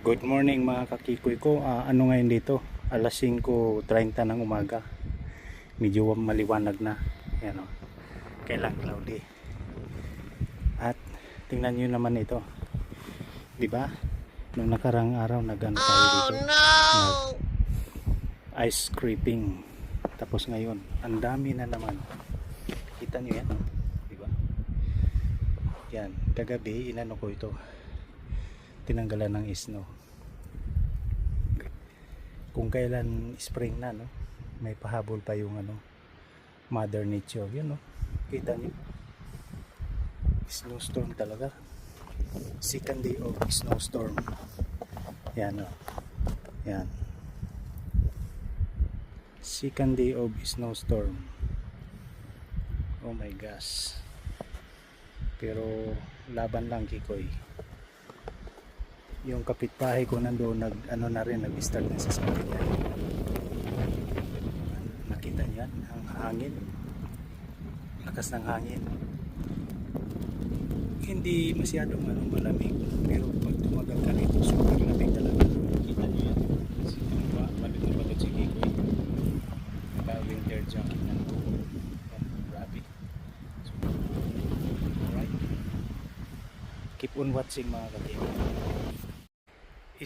Good morning mga kakikoy ko. Ano ngayon dito? Alas 5:30 ng umaga. Medyo maliwanag na. Yan o. Kailang cloudy. At tingnan nyo naman ito. 'Di ba? Nung nakarang araw nag-ano tayo dito. Nag ice scraping. Tapos ngayon, ang dami na naman. Kita nyo yan, 'di ba? Yan, kagabi inano ko ito. Tinanggalan ng snow. Kung kailan spring na, no, may pahabol pa yung Mother Nature. Yun, no, kita niyo, snowstorm talaga. Second day of snowstorm. Yan, no, yan, second day of snowstorm. Oh my gosh. Pero laban lang, Kikoy. Yung kapitbahay ko nandoon nag-start na sa sasakyan. Nakita niyan ang hangin, lakas ng hangin. Hindi masyadong malamig, pero pag tumagal ka rito super lamig talaga. Kita niyo yan, balot na balot si Kikoy, naka winter jacket na. Grabe. So, alright, keep on watching mga kakikoy.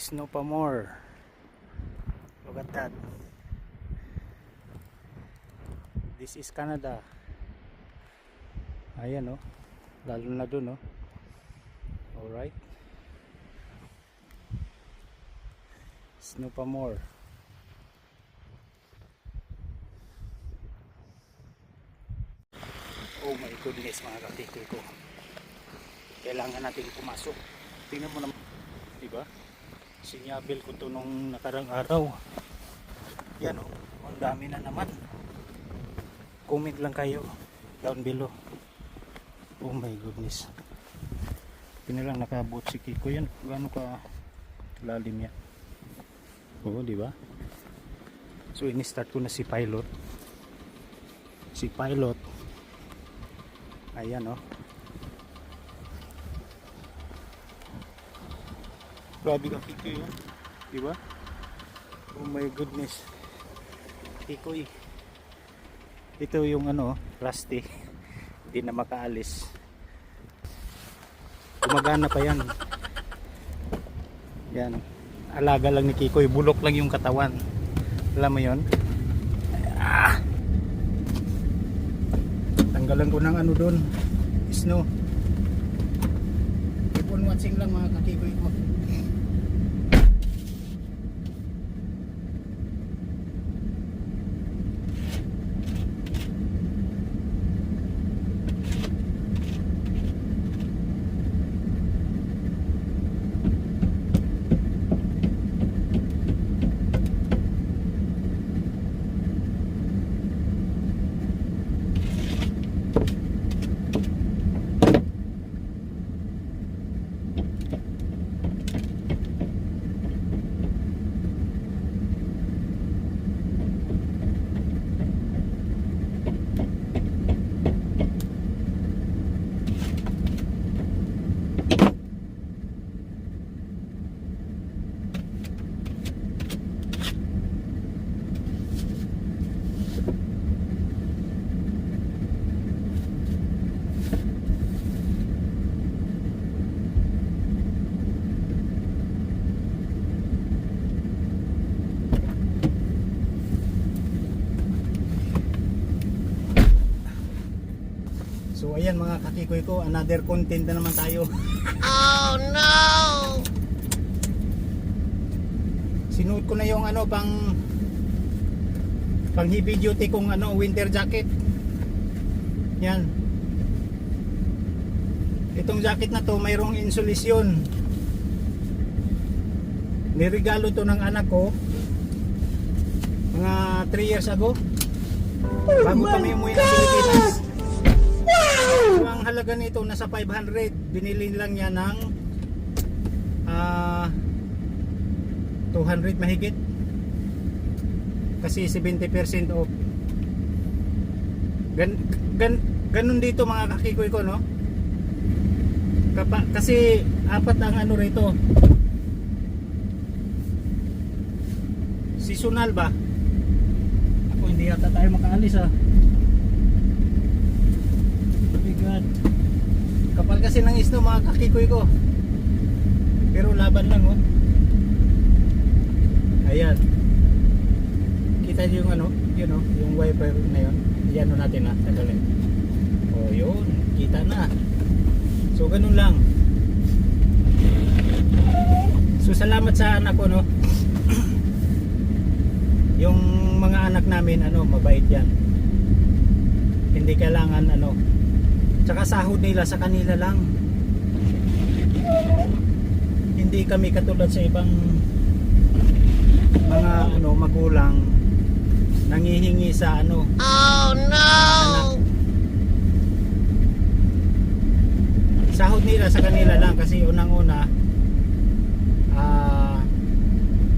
Snow pa more. Look at that. This is Canada. Ayan, oh, lalo na dun, oh. Alright, snow pa more. Oh my goodness mga kakikoy ko, kailangan natin pumasok. Tingnan mo naman, diba? Sinyabil ko to nung nakarang araw. Yan, oh, ang dami na naman. Comment lang kayo down below. Oh my goodness, pinalang nakaabot si Kiko. Yan, gaano ka lalim yan. Oo, diba? So ini-start ko na si Pilot. Si Pilot, ayan, oh. Grabe ka, Kikoy, oh. Diba? Oh my goodness, Kikoy. Ito yung rusty. Hindi na makaalis. Gumagana pa yan. Yan, alaga lang ni Kikoy. Bulok lang yung katawan. Alam mo yun? Tanggalan ko ng doon, snow. Keep on watching lang mga kakikoy ko. So ayan mga kakikoy ko, another content na naman tayo. Oh no! Sinuot ko na yung pang heavy duty kong winter jacket. Yan. Itong jacket na to mayroong insulisyon. Niregalo to ng anak ko mga 3 years ago. Bago kami umuwi ng Pilipinas. So, ang halaga nito nasa 500. Binili lang niya ng 200 mahigit. Kasi 70% off. Ganun dito mga kakikoy ko, no? Kasi apat ang rito. seasonal ba? Ako hindi yata tayo makaalis ah. Oh my God. Kapal kasi ng isno mga kakikoy ko. Pero laban lang oh. Ayan. Kita niyo yung ano, yun oh, yung wiper na yun. Iyan natin ha, tagalin. Oh yun, kita na. So ganun lang. So salamat sa anak ko no. Yung mga anak namin ano, mabait yan. Hindi kailangan ano. Tsaka sahod nila sa kanila lang. Hindi kami katulad sa ibang mga ano magulang nangihingi sa ano. Oh no. Anak. Sahod nila sa kanila lang kasi unang-una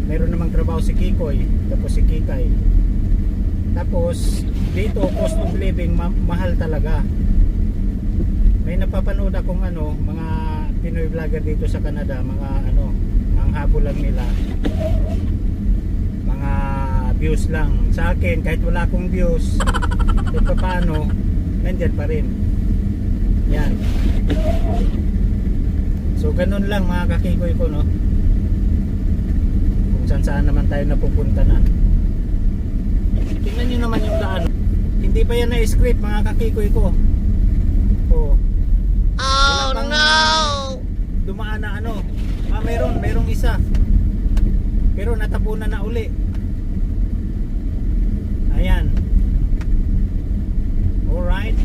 meron namang trabaho si Kikoy tapos si Kikay. Tapos dito cost of living mahal talaga. May napapanood akong ano mga Pinoy vlogger dito sa Canada, mga ano ang habol lang nila mga views lang. Sa akin kahit wala akong views kahit paano nandyan pa rin yan. So ganun lang mga kakikoy ko no, kung saan naman tayo napupunta na. Tingnan nyo naman yung daan, hindi pa yan na script mga kakikoy ko. Oh no, dumaan na ano, merong isa pero natabunan na uli. Ayan. Alright.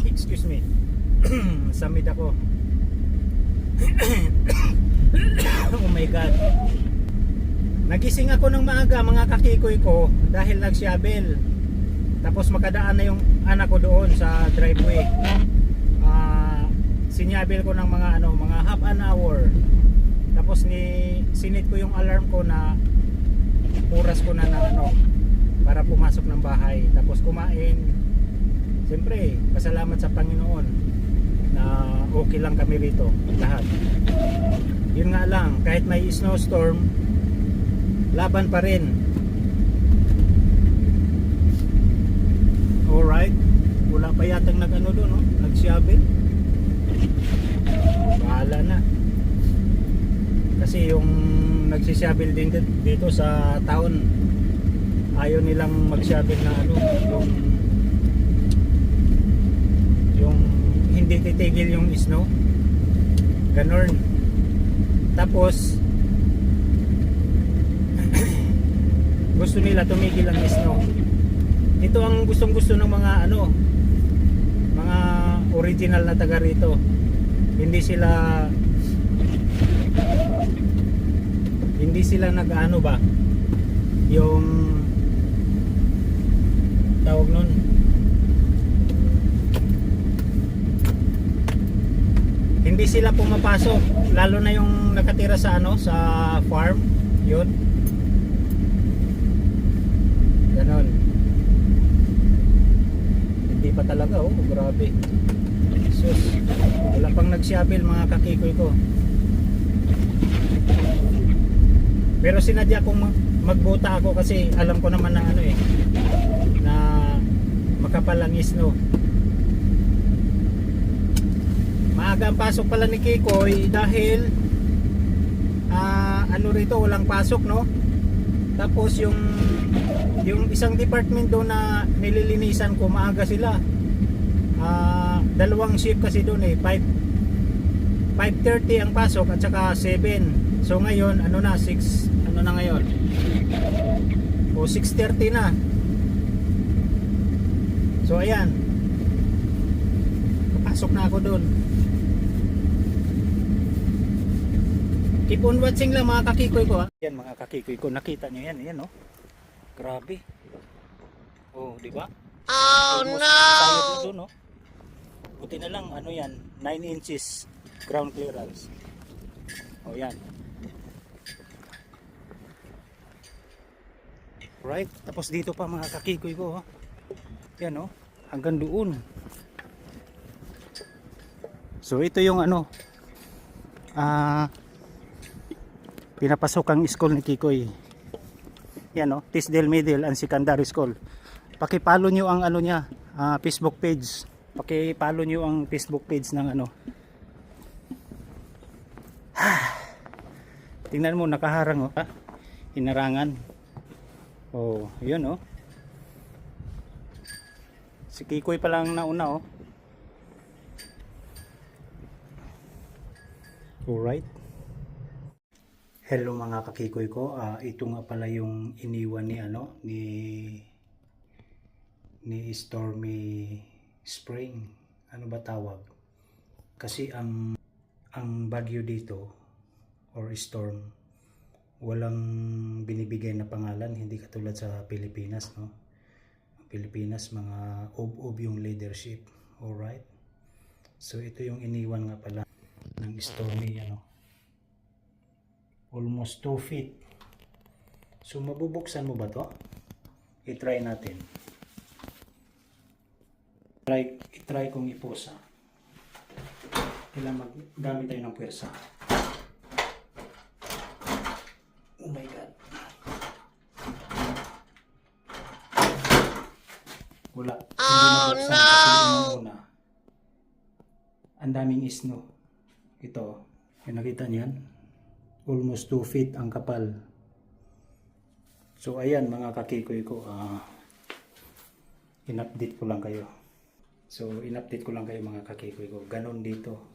Excuse me. Samid ako. Oh my God. Nagising ako ng maaga mga kakikoy ko dahil nag-shovel. Tapos makadaan na yung anak ko doon sa driveway. Sinyabel ko ng mga ano, mga half an hour. Tapos sinit ko yung alarm ko na oras ko na ano para pumasok ng bahay. Tapos kumain. Siyempre, pasalamat sa Panginoon na okay lang kami rito lahat. Yun nga lang, kahit may snowstorm, laban pa rin. Alright, wala pa yatang nag-ano doon, no? Nag-shovel. Bahala na. Kasi yung nagsishovel din dito sa town, ayaw nilang mag-shovel na ano, yung hindi titigil yung snow. Ganon. Tapos gusto nila tumigil ang snow. Ito ang gustong-gusto ng mga ano, mga original na taga rito. Hindi sila nag-ano ba yung tawag nun, hindi sila pumapasok, lalo na yung nakatira sa ano, sa farm, yun ganon. Hindi pa talaga oh, grabe. Sus, wala pang nag-shovel mga kakikoy ko. Pero sinadya kong magbuta ako kasi alam ko naman na ano eh, na makapal ang snow. Maaga ang pasok pala ni Kikoy dahil ano rito, walang pasok no. Tapos yung isang department doon na nililinisan ko, maaga sila. Dalawang shift kasi doon eh, 5:30 ang pasok at saka 7. So ngayon ano na, 6 ano na ngayon, o 6:30 na. So ayan, papasok na ako doon. Keep on watching lang mga kakikoy ko ha. Yan mga kakikoy ko, nakita nyo yan, yan no. Grabe. Oh, di ba? Oh no. Doon, no? Buti na lang ano yan, 9 inches ground clearance. Oh yan. Right, tapos dito pa mga kakikoy ko, oh. Yan no, hanggang doon. So ito yung ano, pinapasok ang school ni Kikoy. Yan o, Tisdale Middle and Secondary School. Pakipalo nyo ang ano niya, Facebook page. Pakipalo nyo ang Facebook page ng ano. Tingnan mo, nakaharang o. Hinarangan. Oh, yun o. Si Kikoy pa lang nauna o. Alright. Hello mga kakikoy ko. Ito nga pala yung iniwan ni ano ni Stormy Spring. Ano ba tawag? Kasi ang bagyo dito or storm, walang binibigay na pangalan, hindi katulad sa Pilipinas, no? Pilipinas, mga ob yung leadership. Alright. So ito yung iniwan nga pala ng Stormy, ano. Almost 2 feet. So mabubuksan mo ba to? I-try natin. I-try kong ipusa. Kailangan maggamit tayo ng puwersa. Oh my God. Wala. Oh no! Kasi ang daming snow. Ito. Yung nakita niyan? Almost 2 feet ang kapal. So ayan mga kakikoy ko, in-update ko lang kayo. So in-update ko lang kayo mga kakikoy ko. Ganon dito